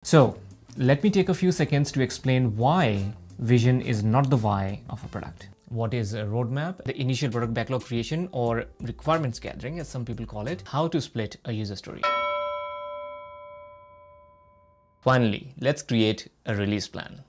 So let me take a few seconds to explain why vision is not the why of a product. What is a roadmap? The initial product backlog creation, or requirements gathering as some people call it. How to split a user story. Finally, let's create a release plan.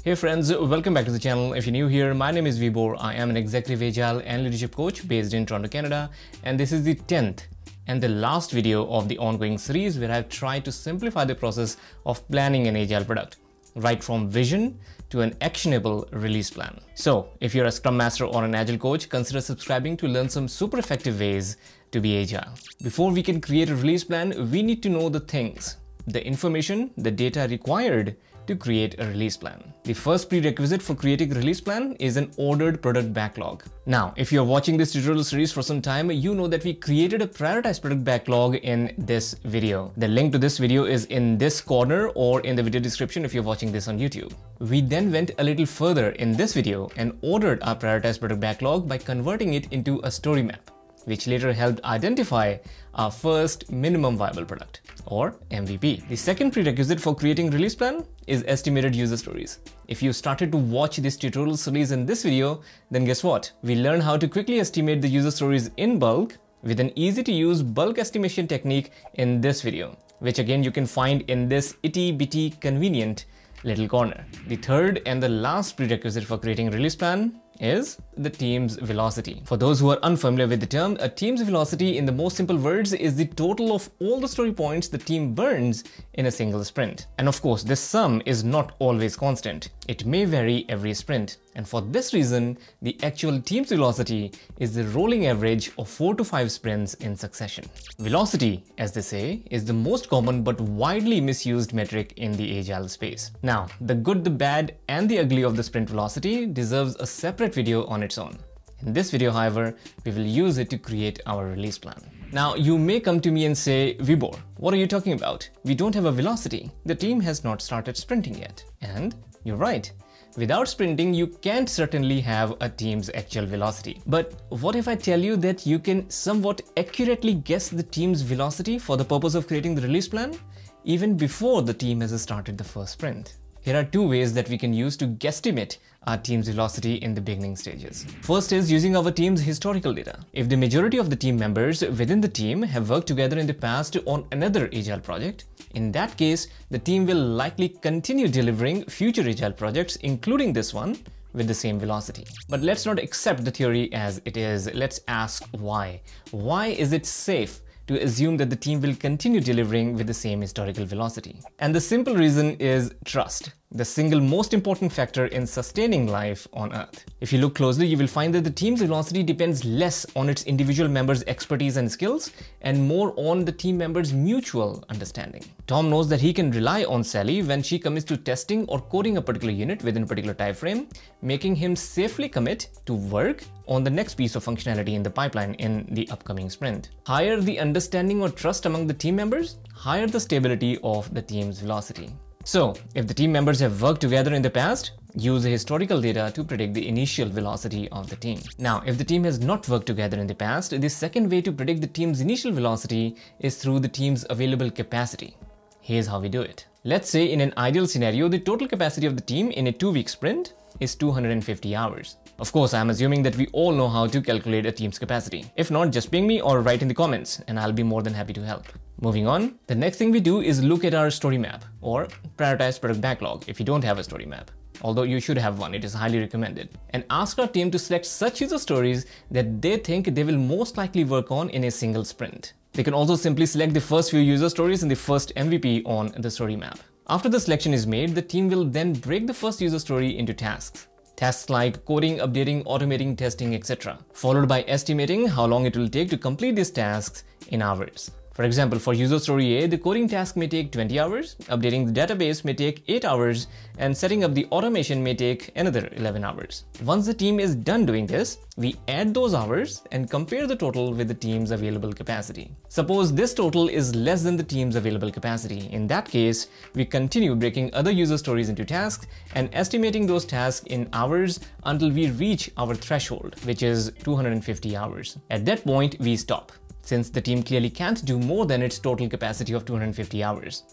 Hey friends, welcome back to the channel. If you're new here, my name is Vibor. I am an executive agile and leadership coach based in Toronto, Canada, and this is the 10th and the last video of the ongoing series where I've tried to simplify the process of planning an agile product, right from vision to an actionable release plan. So if you're a Scrum Master or an Agile coach, consider subscribing to learn some super effective ways to be agile. Before we can create a release plan, we need to know the things, the information, the data required to create a release plan. The first prerequisite for creating a release plan is an ordered product backlog. Now, if you're watching this tutorial series for some time, you know that we created a prioritized product backlog in this video. The link to this video is in this corner or in the video description if you're watching this on YouTube. We then went a little further in this video and ordered our prioritized product backlog by converting it into a story map, which later helped identify our first minimum viable product, or MVP. The second prerequisite for creating release plan is estimated user stories. If you started to watch this tutorial series in this video, then guess what? We learned how to quickly estimate the user stories in bulk with an easy to use bulk estimation technique in this video, which again you can find in this itty bitty convenient little corner. The third and the last prerequisite for creating a release plan is the team's velocity. For those who are unfamiliar with the term, a team's velocity in the most simple words is the total of all the story points the team burns in a single sprint. And of course, this sum is not always constant. It may vary every sprint. And for this reason, the actual team's velocity is the rolling average of 4 to 5 sprints in succession. Velocity, as they say, is the most common but widely misused metric in the agile space. Now, the good, the bad, and the ugly of the sprint velocity deserves a separate video on its own. In this video, however, we will use it to create our release plan. Now, you may come to me and say, Vibor, what are you talking about? We don't have a velocity. The team has not started sprinting yet. And you're right. Without sprinting, you can't certainly have a team's actual velocity. But what if I tell you that you can somewhat accurately guess the team's velocity for the purpose of creating the release plan, even before the team has started the first sprint? Here are two ways that we can use to guesstimate our team's velocity in the beginning stages. First is using our team's historical data. If the majority of the team members within the team have worked together in the past on another agile project, in that case, the team will likely continue delivering future agile projects, including this one, with the same velocity. But let's not accept the theory as it is. Let's ask why. Why is it safe to assume that the team will continue delivering with the same historical velocity? And the simple reason is trust, the single most important factor in sustaining life on Earth. If you look closely, you will find that the team's velocity depends less on its individual members' expertise and skills and more on the team members' mutual understanding. Tom knows that he can rely on Sally when she commits to testing or coding a particular unit within a particular time frame, making him safely commit to work on the next piece of functionality in the pipeline in the upcoming sprint. Higher the understanding or trust among the team members, higher the stability of the team's velocity. So, if the team members have worked together in the past, use the historical data to predict the initial velocity of the team. Now, if the team has not worked together in the past, the second way to predict the team's initial velocity is through the team's available capacity. Here's how we do it. Let's say in an ideal scenario, the total capacity of the team in a 2-week sprint is 250 hours. Of course, I'm assuming that we all know how to calculate a team's capacity. If not, just ping me or write in the comments and I'll be more than happy to help. Moving on, the next thing we do is look at our story map or prioritized product backlog if you don't have a story map. Although you should have one, it is highly recommended. And ask our team to select such user stories that they think they will most likely work on in a single sprint. They can also simply select the first few user stories and the first MVP on the story map. After the selection is made, the team will then break the first user story into tasks. Tasks like coding, updating, automating, testing, etc. Followed by estimating how long it will take to complete these tasks in hours. For example, for user story A, the coding task may take 20 hours, updating the database may take 8 hours, and setting up the automation may take another 11 hours. Once the team is done doing this, we add those hours and compare the total with the team's available capacity. Suppose this total is less than the team's available capacity. In that case, we continue breaking other user stories into tasks and estimating those tasks in hours until we reach our threshold, which is 250 hours. At that point, we stop. since the team clearly can't do more than its total capacity of 250 hours.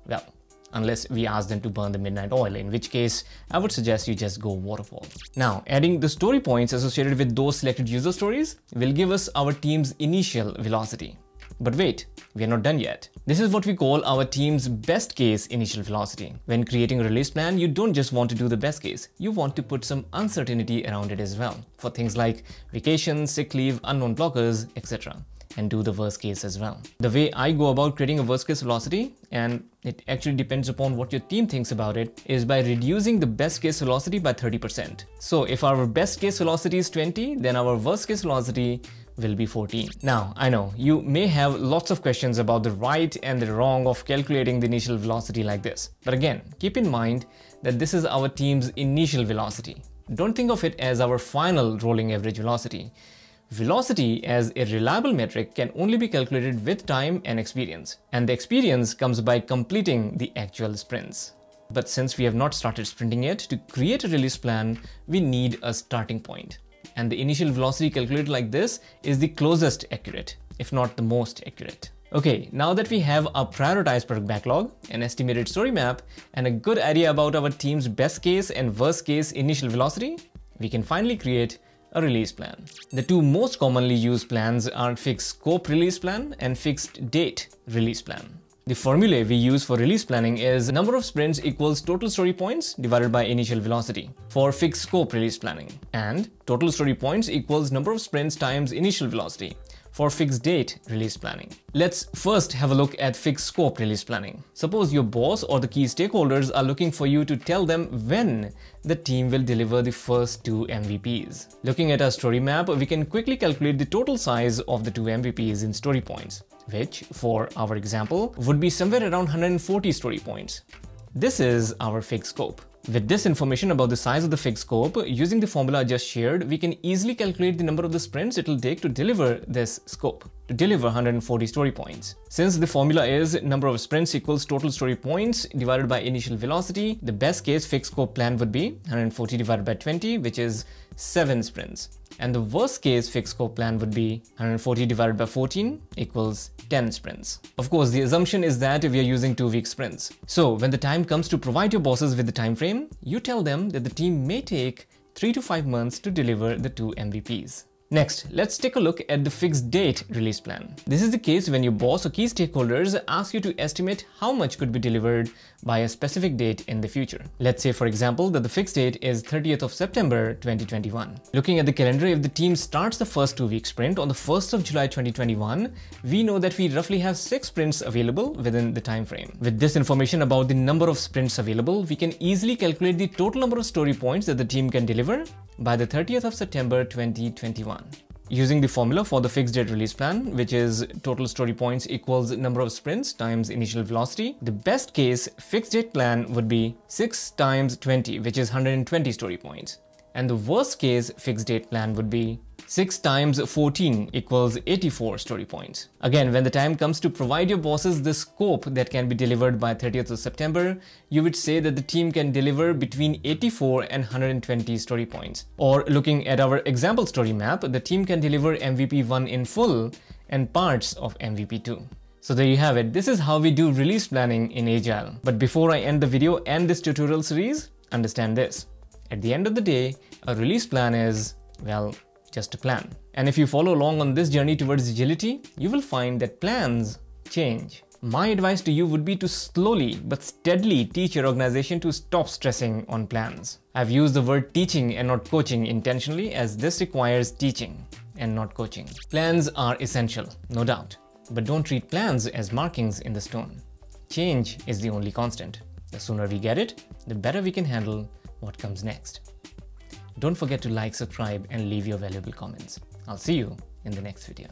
Well, unless we ask them to burn the midnight oil, in which case I would suggest you just go waterfall. Now, adding the story points associated with those selected user stories will give us our team's initial velocity. But wait, we are not done yet. This is what we call our team's best case initial velocity. When creating a release plan, you don't just want to do the best case, you want to put some uncertainty around it as well, for things like vacations, sick leave, unknown blockers, etc. and do the worst case as well. The way I go about creating a worst case velocity, and it actually depends upon what your team thinks about it, is by reducing the best case velocity by 30%. So if our best case velocity is 20, then our worst case velocity will be 14. Now, I know you may have lots of questions about the right and the wrong of calculating the initial velocity like this. But again, keep in mind that this is our team's initial velocity. Don't think of it as our final rolling average velocity. Velocity as a reliable metric can only be calculated with time and experience, and the experience comes by completing the actual sprints. But since we have not started sprinting yet, to create a release plan, we need a starting point. And the initial velocity calculated like this is the closest accurate, if not the most accurate. Okay, now that we have a prioritized product backlog, an estimated story map, and a good idea about our team's best case and worst case initial velocity, we can finally create a release plan. The two most commonly used plans are fixed scope release plan and fixed date release plan. The formula we use for release planning is number of sprints equals total story points divided by initial velocity for fixed scope release planning, and total story points equals number of sprints times initial velocity for fixed date release planning. Let's first have a look at fixed scope release planning. Suppose your boss or the key stakeholders are looking for you to tell them when the team will deliver the first 2 MVPs. Looking at our story map, we can quickly calculate the total size of the 2 MVPs in story points, which for our example would be somewhere around 140 story points. This is our fixed scope. With this information about the size of the fixed scope, using the formula I just shared, we can easily calculate the number of the sprints it will take to deliver this scope, to deliver 140 story points. Since the formula is number of sprints equals total story points divided by initial velocity, the best case fixed scope plan would be 140 divided by 20, which is 7 sprints. And the worst case fixed scope plan would be 140 divided by 14 equals 10 sprints. Of course, the assumption is that we are using 2-week sprints. So when the time comes to provide your bosses with the time frame, you tell them that the team may take 3 to 5 months to deliver the 2 MVPs. Next, let's take a look at the fixed date release plan. This is the case when your boss or key stakeholders ask you to estimate how much could be delivered by a specific date in the future. Let's say, for example, that the fixed date is 30th of September 2021. Looking at the calendar, if the team starts the first 2-week sprint on the 1st of July 2021, we know that we roughly have 6 sprints available within the time frame. With this information about the number of sprints available, we can easily calculate the total number of story points that the team can deliver by the 30th of September 2021. Using the formula for the fixed date release plan, which is total story points equals number of sprints times initial velocity, the best case fixed date plan would be 6 times 20, which is 120 story points. And the worst case fixed date plan would be 6 times 14 equals 84 story points. Again, when the time comes to provide your bosses the scope that can be delivered by 30th of September, you would say that the team can deliver between 84 and 120 story points. Or looking at our example story map, the team can deliver MVP 1 in full and parts of MVP 2. So there you have it. This is how we do release planning in Agile. But before I end the video and this tutorial series, understand this. At the end of the day, a release plan is, well, just a plan. And if you follow along on this journey towards agility, you will find that plans change. My advice to you would be to slowly but steadily teach your organization to stop stressing on plans. I've used the word teaching and not coaching intentionally, as this requires teaching and not coaching. Plans are essential, no doubt, but don't treat plans as markings in the stone. Change is the only constant. The sooner we get it, the better we can handle what comes next. Don't forget to like, subscribe, and leave your valuable comments. I'll see you in the next video.